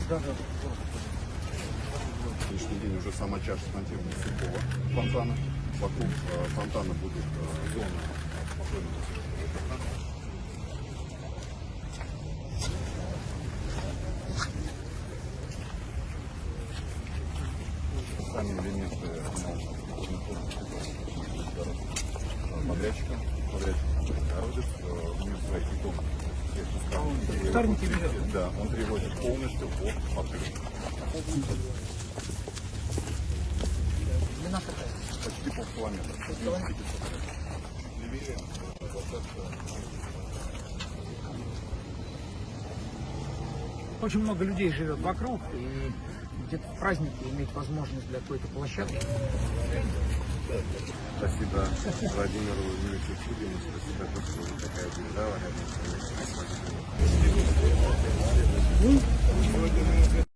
Да, да. В сегодняшний день уже сама чаша смонтирована сухого фонтана. Вокруг фонтана будут зоны спокойного отдыха. Сами элементы подрядчика городец, у него свои питомники. Кустарники берет? Да, он приводит полностью под покрытие. Длина какая? Почти полкилометра. Чуть левее. Очень много людей живет вокруг, и где-то в праздники иметь возможность для какой-то площадки. Спасибо Владимиру Юрьевичу Чудину, спасибо, что вы такая держава рядом с нами.